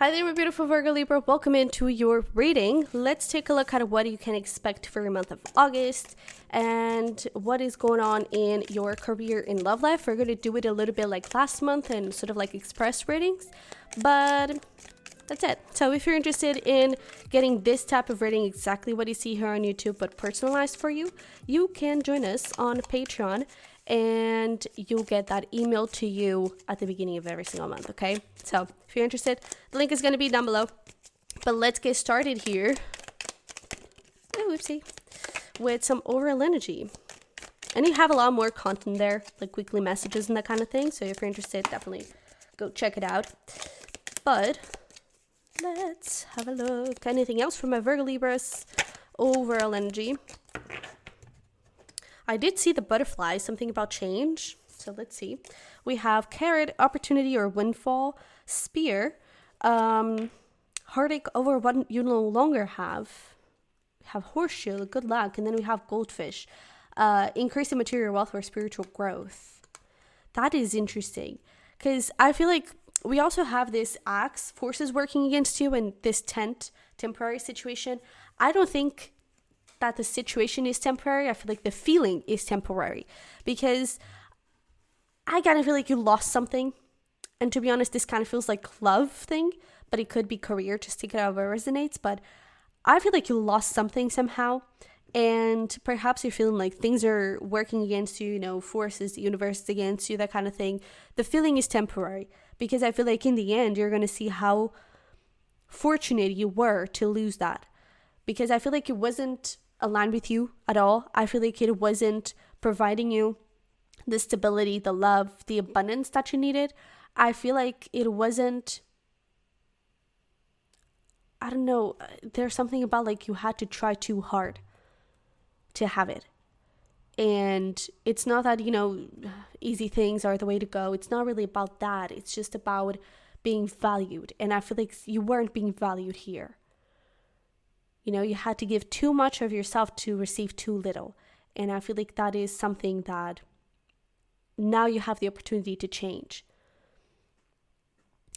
Hi there, my beautiful Virgo Libra. Welcome into your reading. Let's take a look at what you can expect for your month of August and what is going on in your career and love life. We're going to do it a little bit like last month and sort of like express readings, but that's it. So if you're interested in getting this type of reading, exactly what you see here on YouTube, but personalized for you, you can join us on Patreon and you'll get that email to you at the beginning of every single month, okay? So if you're interested, the link is going to be down below. But let's get started here. Oh, whoopsie. With some overall energy. And you have a lot more content there, like weekly messages and that kind of thing. So if you're interested, definitely go check it out. But let's have a look. Anything else from my Virgo Libras? Overall energy. I did see the butterfly, something about change. So let's see. We have carrot, opportunity or windfall, spear, heartache over what you no longer have. We have horseshoe, good luck, and then we have goldfish, increasing material wealth or spiritual growth. That is interesting because I feel like we also have this axe, forces working against you, and this temporary situation. I don't think that the situation is temporary. I feel like the feeling is temporary because I kind of feel like you lost something. And to be honest, this kind of feels like love thing, but it could be career. Just take it out where it resonates. But I feel like you lost something somehow. And perhaps you're feeling like things are working against you, you know, forces, the universe is against you, that kind of thing. The feeling is temporary because I feel like in the end, you're going to see how fortunate you were to lose that. Because I feel like it wasn't aligned with you at all. I feel like it wasn't providing you the stability, the love, the abundance that you needed. I feel like it wasn't, I don't know, there's something about like you had to try too hard to have it. And it's not that, you know, easy things are the way to go. It's not really about that. It's just about being valued. And I feel like you weren't being valued here. You know, you had to give too much of yourself to receive too little. And I feel like that is something that now you have the opportunity to change.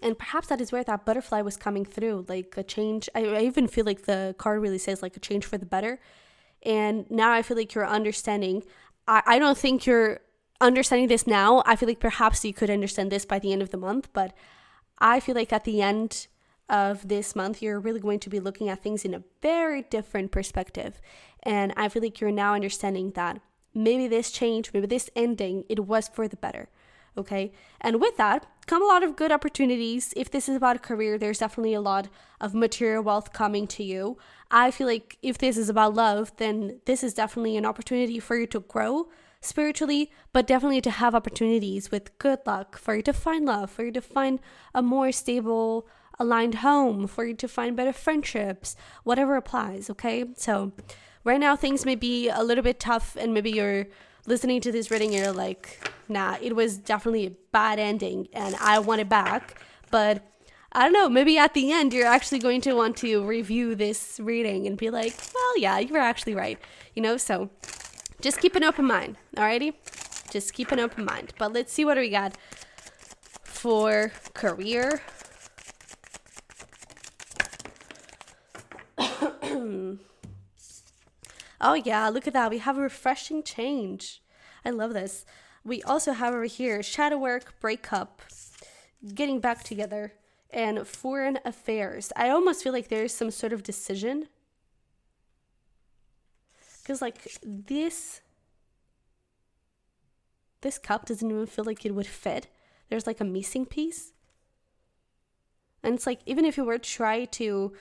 And perhaps that is where that butterfly was coming through, like a change. I even feel like the card really says like a change for the better. And now I feel like you're understanding. I don't think you're understanding this now. I feel like perhaps you could understand this by the end of the month. But I feel like at the end of this month, you're really going to be looking at things in a very different perspective. And I feel like you're now understanding that maybe this change, maybe this ending, it was for the better. Okay. And with that come a lot of good opportunities. If this is about a career, there's definitely a lot of material wealth coming to you. I feel like if this is about love, then this is definitely an opportunity for you to grow spiritually, but definitely to have opportunities with good luck, for you to find love, for you to find a more stable, aligned home, for you to find better friendships, whatever applies. Okay. So right now things may be a little bit tough and maybe you're listening to this reading and you're like, nah, it was definitely a bad ending and I want it back. But I don't know, maybe at the end you're actually going to want to review this reading and be like, well, yeah, you were actually right. You know, so just keep an open mind. Alrighty? Just keep an open mind. But let's see what we got for career. Oh yeah, look at that. We have a refreshing change. I love this. We also have over here shadow work, breakup, getting back together, and foreign affairs. I almost feel like there's some sort of decision. Because like this cup doesn't even feel like it would fit. There's like a missing piece. And it's like, even if you were trying to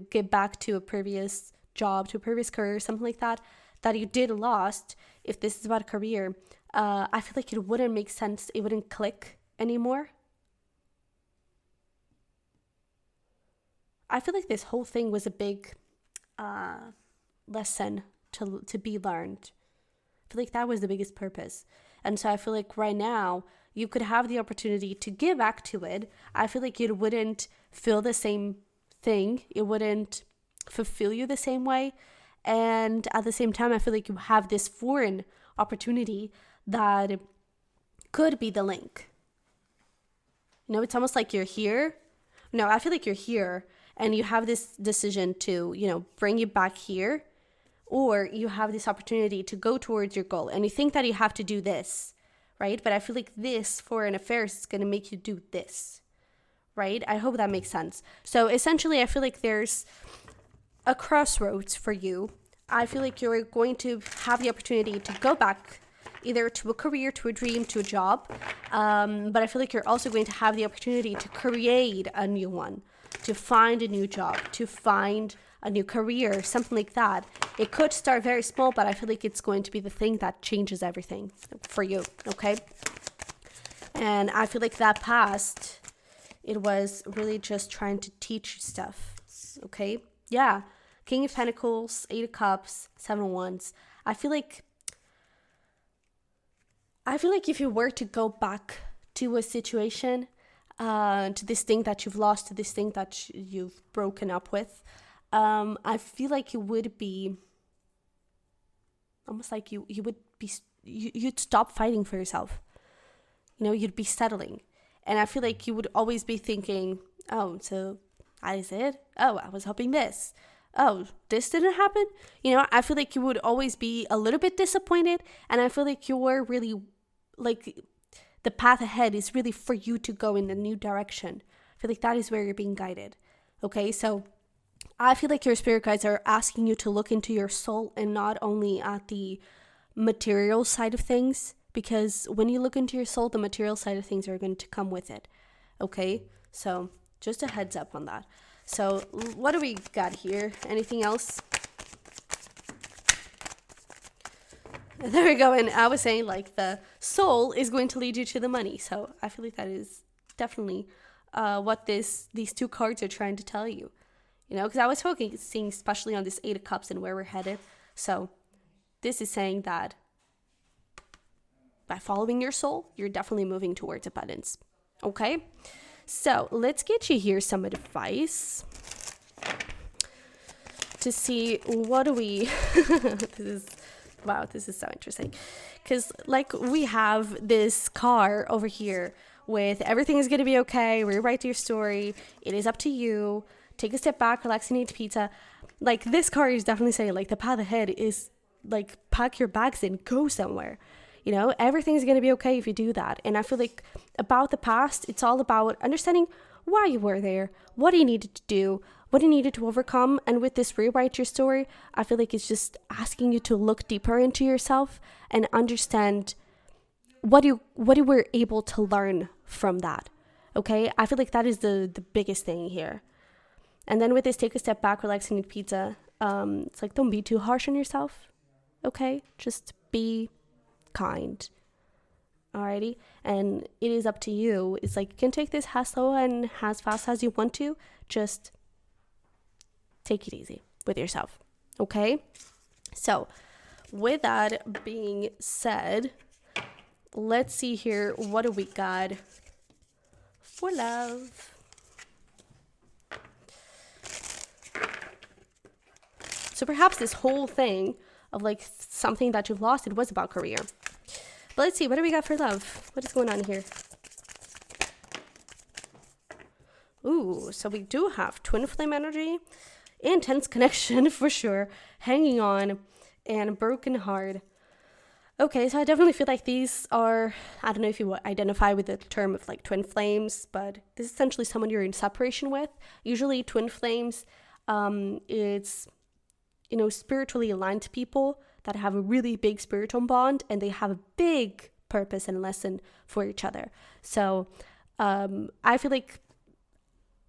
get back to a previous job, to a previous career, something like that you did lost, if this is about a career, I feel like it wouldn't make sense. It wouldn't click anymore. I feel like this whole thing was a big lesson to be learned. I feel like that was the biggest purpose. And so I feel like right now you could have the opportunity to give back to it. I feel like it wouldn't feel the same thing. It wouldn't fulfill you the same way. And at the same time, I feel like you have this foreign opportunity that could be the link. You know, it's almost like you're here. No, I feel like you're here and you have this decision to, you know, bring you back here, or you have this opportunity to go towards your goal and you think that you have to do this, right? But I feel like this for an affair is going to make you do this, right? I hope that makes sense. So essentially, I feel like there's a crossroads for you. I feel like you're going to have the opportunity to go back either to a career, to a dream, to a job. But I feel like you're also going to have the opportunity to create a new one, to find a new job, to find a new career, something like that. It could start very small, but I feel like it's going to be the thing that changes everything for you, okay? And I feel like that past, it was really just trying to teach you stuff, okay? Yeah, King of Pentacles, 8 of Cups, 7 of Wands. I feel like if you were to go back to a situation, to this thing that you've lost, to this thing that you've broken up with, I feel like you would be almost like you'd stop fighting for yourself. You know, you'd be settling. And I feel like you would always be thinking, oh, so that is it? Oh, I was hoping this. Oh, this didn't happen? You know, I feel like you would always be a little bit disappointed. And I feel like you're really, like, the path ahead is really for you to go in a new direction. I feel like that is where you're being guided. Okay, so I feel like your spirit guides are asking you to look into your soul and not only at the material side of things, because when you look into your soul, the material side of things are going to come with it. Okay, so just a heads up on that. So what do we got here? Anything else? There we go. And I was saying, like, the soul is going to lead you to the money. So I feel like that is definitely what these two cards are trying to tell you. You know, because I was focusing especially on this 8 of Cups and where we're headed. So this is saying that by following your soul, you're definitely moving towards abundance. Okay? So let's get you here some advice to see what do we... This is so interesting. Because, like, we have this car over here with everything is going to be okay. Rewrite your story. It is up to you. Take a step back, relax, and eat pizza. Like, this card is definitely saying, like, the path ahead is, like, pack your bags and go somewhere. You know, everything's going to be okay if you do that. And I feel like about the past, it's all about understanding why you were there, what you needed to do, what you needed to overcome. And with this rewrite your story, I feel like it's just asking you to look deeper into yourself and understand what you were able to learn from that. Okay, I feel like that is the biggest thing here. And then with this, take a step back, relax, and eat pizza. It's like, don't be too harsh on yourself. Okay, just be kind. Alrighty, and it is up to you. It's like, you can take this as slow and as fast as you want to. Just take it easy with yourself. Okay, so with that being said, let's see here, what do we got for love? So perhaps this whole thing of, like, something that you've lost, it was about career. But let's see, what do we got for love? What is going on here? Ooh, so we do have twin flame energy, intense connection for sure, hanging on, and broken heart. Okay, so I definitely feel like these are, I don't know if you identify with the term of, like, twin flames, but this is essentially someone you're in separation with. Usually twin flames, it's, you know, spiritually aligned people that have a really big spiritual bond, and they have a big purpose and lesson for each other. So I feel like,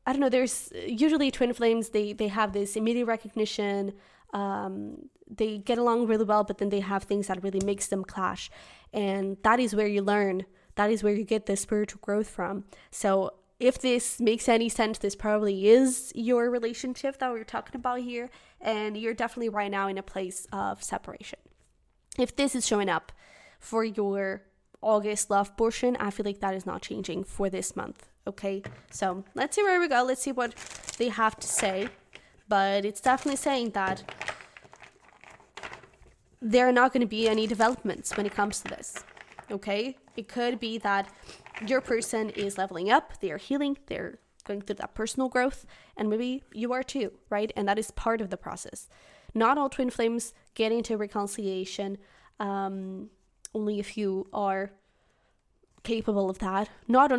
I don't know, there's usually twin flames, they have this immediate recognition, they get along really well, but then they have things that really makes them clash. And that is where you learn, that is where you get the spiritual growth from. So if this makes any sense, this probably is your relationship that we're talking about here, and you're definitely right now in a place of separation. If this is showing up for your August love portion, I feel like that is not changing for this month. Okay, so let's see where we go. Let's see what they have to say. But it's definitely saying that there are not going to be any developments when it comes to this. okay? It could be that your person is leveling up, they are healing, they're going through that personal growth, and maybe you are too, right? And that is part of the process. Not all twin flames get into reconciliation, only if you are capable of that. Not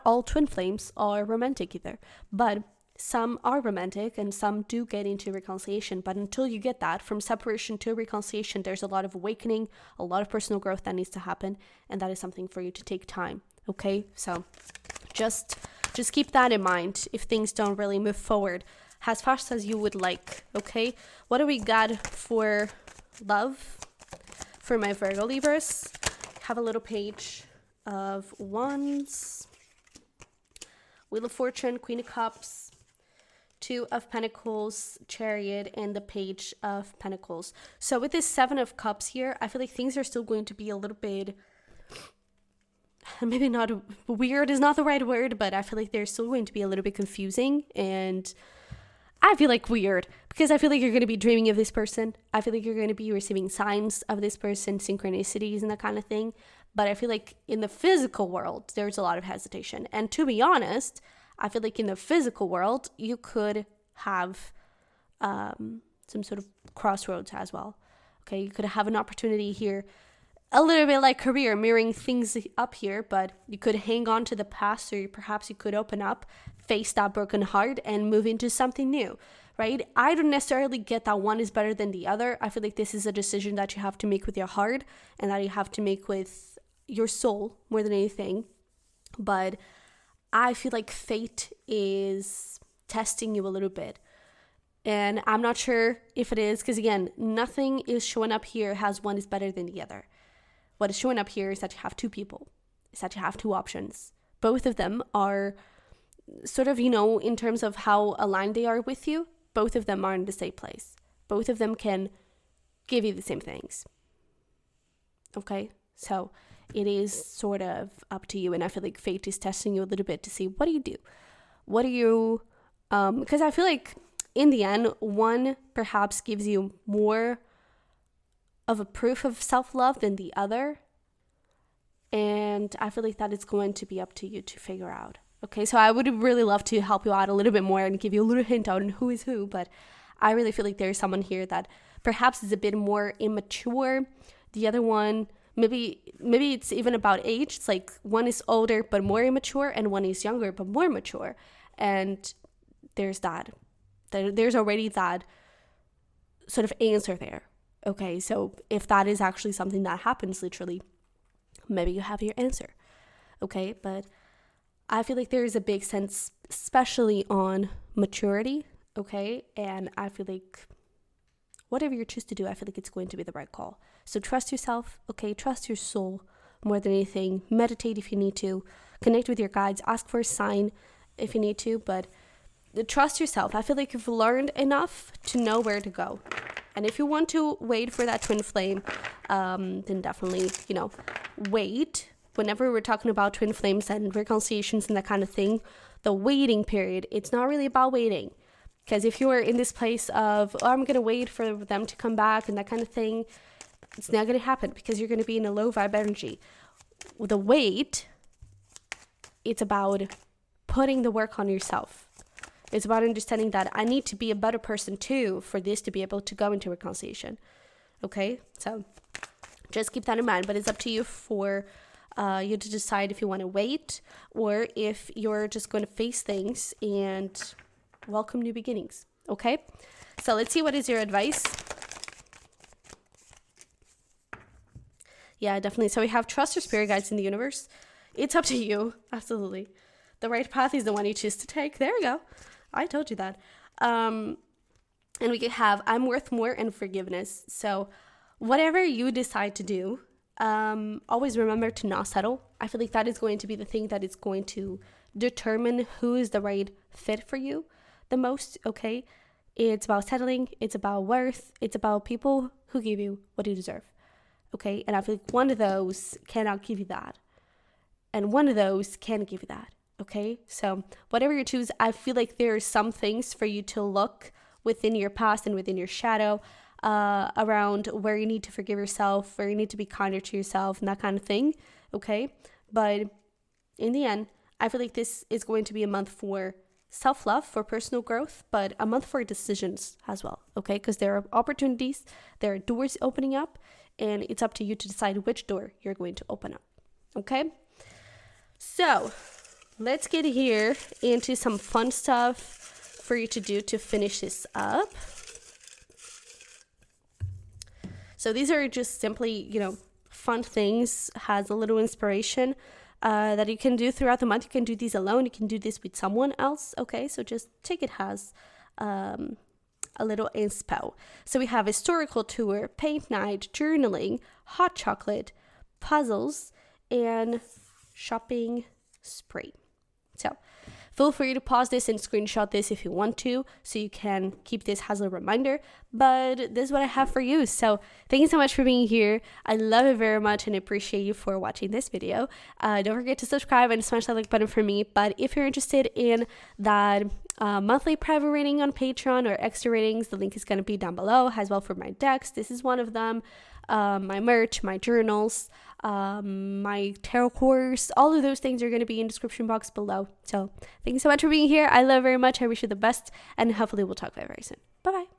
all twin flames are romantic either, but some are romantic and some do get into reconciliation. But until you get that, from separation to reconciliation, there's a lot of awakening, a lot of personal growth that needs to happen, and that is something for you to take time, okay? So just keep that in mind if things don't really move forward as fast as you would like, okay? What do we got for love for my Virgo Libras? Have a little page of Wands, Wheel of Fortune, Queen of Cups, Two of Pentacles, Chariot, and the Page of Pentacles. So with this Seven of Cups here, I feel like things are still going to be a little bit, maybe not weird is not the right word, but I feel like they're still going to be a little bit confusing. And I feel like weird because I feel like you're going to be dreaming of this person. I feel like you're going to be receiving signs of this person, synchronicities and that kind of thing. But I feel like in the physical world, there's a lot of hesitation. And to be honest, I feel like in the physical world, you could have some sort of crossroads as well. Okay, you could have an opportunity here, a little bit like career, mirroring things up here, but you could hang on to the past, or perhaps you could open up, face that broken heart, and move into something new, right? I don't necessarily get that one is better than the other. I feel like this is a decision that you have to make with your heart and that you have to make with your soul more than anything. But I feel like fate is testing you a little bit. And I'm not sure if it is, because again, nothing is showing up here as one is better than the other. What is showing up here is that you have two people, is that you have two options. Both of them are sort of, in terms of how aligned they are with you, both of them are in the same place. Both of them can give you the same things. Okay? So it is sort of up to you. And I feel like fate is testing you a little bit to see, what do you do? What do you, because I feel like in the end, one perhaps gives you more of a proof of self-love than the other. And I feel like that is going to be up to you to figure out. Okay, so I would really love to help you out a little bit more and give you a little hint on who is who. But I really feel like there's someone here that perhaps is a bit more immature. The other one, maybe it's even about age. It's like one is older but more immature, and one is younger but more mature. And there's that. There's already that sort of answer there. Okay, so if that is actually something that happens literally, maybe you have your answer. Okay, but I feel like there is a big sense, especially on maturity. Okay, and I feel like whatever you choose to do, I feel like it's going to be the right call. So trust yourself, okay? Trust your soul more than anything. Meditate if you need to. Connect with your guides. Ask for a sign if you need to, but trust yourself. I feel like you've learned enough to know where to go. And if you want to wait for that twin flame, then definitely, wait. Whenever we're talking about twin flames and reconciliations and that kind of thing, the waiting period, it's not really about waiting. Because if you are in this place of, I'm going to wait for them to come back and that kind of thing, it's not going to happen because you're going to be in a low vibe energy. The wait, it's about putting the work on yourself. It's about understanding that I need to be a better person too for this to be able to go into reconciliation. Okay? So just keep that in mind. But it's up to you for you to decide if you want to wait or if you're just going to face things and welcome new beginnings. Okay? So let's see, what is your advice? Yeah, definitely. So we have trust your spirit guides in the universe. It's up to you. Absolutely. The right path is the one you choose to take. There we go. I told you that. And we could have I'm worth more and forgiveness. So whatever you decide to do, always remember to not settle. I feel like that is going to be the thing that is going to determine who is the right fit for you the most, okay? It's about settling. It's about worth. It's about people who give you what you deserve, okay? And I feel like one of those cannot give you that. And one of those can give you that. Okay, so whatever you choose, I feel like there are some things for you to look within your past and within your shadow around where you need to forgive yourself, where you need to be kinder to yourself, and that kind of thing. Okay. But in the end, I feel like this is going to be a month for self-love, for personal growth, but a month for decisions as well. Okay. Because there are opportunities, there are doors opening up, and it's up to you to decide which door you're going to open up. Okay. So let's get here into some fun stuff for you to do to finish this up. So these are just simply, fun things, has a little inspiration that you can do throughout the month. You can do these alone. You can do this with someone else. Okay, so just take it as a little inspo. So we have historical tour, paint night, journaling, hot chocolate, puzzles, and shopping spree. So feel free to pause this and screenshot this if you want to, so you can keep this as a reminder. But this is what I have for you. So thank you so much for being here. I love it very much and appreciate you for watching this video. Don't forget to subscribe and smash that like button for me. But if you're interested in that monthly private reading on Patreon or extra readings, the link is going to be down below, as well for my decks. This is one of them. My merch, my journals, my tarot course, all of those things are going to be in the description box below. So thank you so much for being here. I love you very much. I wish you the best, and hopefully we'll talk very soon. Bye bye.